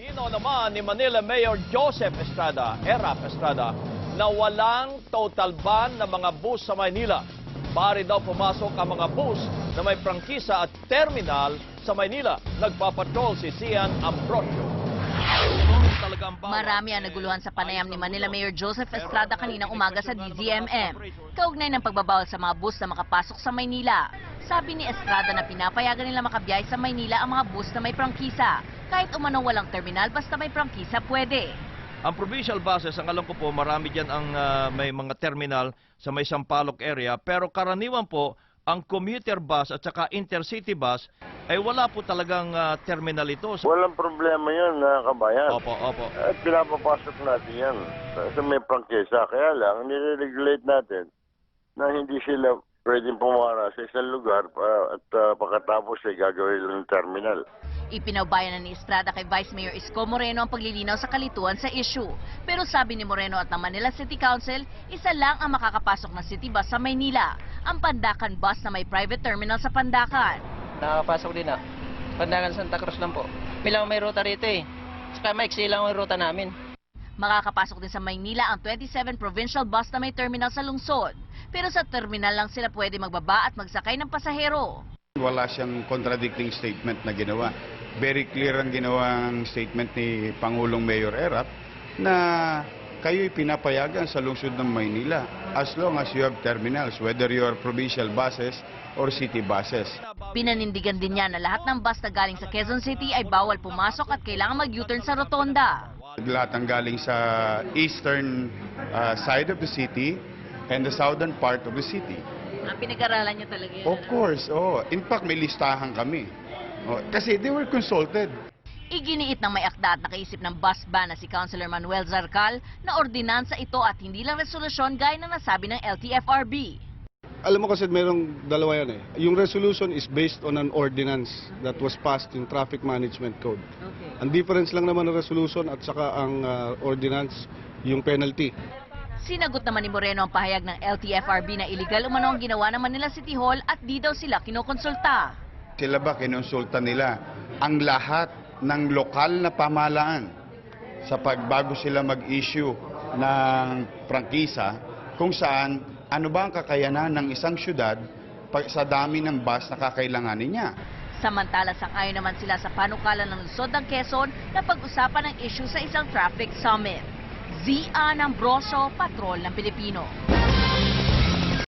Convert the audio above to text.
Nilinaw naman ni Manila Mayor Joseph Estrada, Erap Estrada, na walang total ban ng mga bus sa Maynila. Bari daw pumasok ang mga bus na may prangkisa at terminal sa Maynila. Nagpapatrol si Sian Ambrosio. Marami ang naguluhan sa panayam ni Manila Mayor Joseph Estrada kaninang umaga sa DZMM. Kaugnay ng pagbabawal sa mga bus na makapasok sa Maynila. Sabi ni Estrada na pinapayagan nila makabiyay sa Maynila ang mga bus na may prangkisa. Kahit umano walang terminal, basta may prangkisa pwede. Ang provincial buses, ang alam ko po, marami dyan ang may mga terminal sa may Sampaloc area. Pero karaniwan po, ang commuter bus at saka intercity bus, ay wala po talagang terminal ito. Walang problema yun, kabayan. Opo, opo. At pinapapasok natin yan sa may prangkesa. Kaya lang, nire-regulate natin na hindi sila pwedeng pumara sa isang lugar at pagkatapos ay gagawin lang ng terminal. Ipinaubayan ni Estrada kay Vice Mayor Isko Moreno ang paglilinaw sa kalituan sa issue. Pero sabi ni Moreno at ng Manila City Council, isa lang ang makakapasok na city bus sa Maynila, ang Pandacan bus na may private terminal sa Pandacan. Nakapasok din Pandacan Santa Cruz lang po. May ruta rito Saka maiksi lang ang ruta namin. Makakapasok din sa Maynila ang 27 provincial bus na may terminal sa lungsod. Pero sa terminal lang sila pwede magbaba at magsakay ng pasahero. Wala siyang contradicting statement na ginawa. Very clear ang ginawang statement ni Pangulong Mayor Erap na kayo'y pinapayagan sa lungsod ng Maynila as long as you have terminals, whether you are provincial buses or city buses. Pinanindigan din niya na lahat ng bus na galing sa Quezon City ay bawal pumasok at kailangan mag-U-turn sa rotonda. Lahat ang galing sa eastern side of the city and the southern part of the city. Ang pinag-aralan niyo talaga yan. Of course, in fact may listahan kami. Kasi they were consulted. Iginiit ng may akda at nakaisip ng bus ban na si Councilor Manuel Zarcal na ordinansa ito at hindi lang resolusyon gaya ng nasabi ng LTFRB. Alam mo kasi mayroong dalawa yan Yung resolution is based on an ordinance that was passed in Traffic Management Code. Okay. Ang difference lang naman ng resolution at saka ang ordinance, yung penalty. Sinagot naman ni Moreno ang pahayag ng LTFRB na illegal umano ang ginawa ng Manila City Hall at di daw sila kinokonsulta. Sila ba kinonsulta nila ang lahat ng lokal na pamahalaan sa pagbago sila mag-issue ng prangkisa kung saan ano ba ang kakayanan ng isang syudad sa dami ng bus na kakailanganin niya. Samantala, sang-ayon naman sila sa panukalan ng lungsod ng Quezon na pag-usapan ang issue sa isang traffic summit. Zian Ambrosio, Patrol ng Pilipino.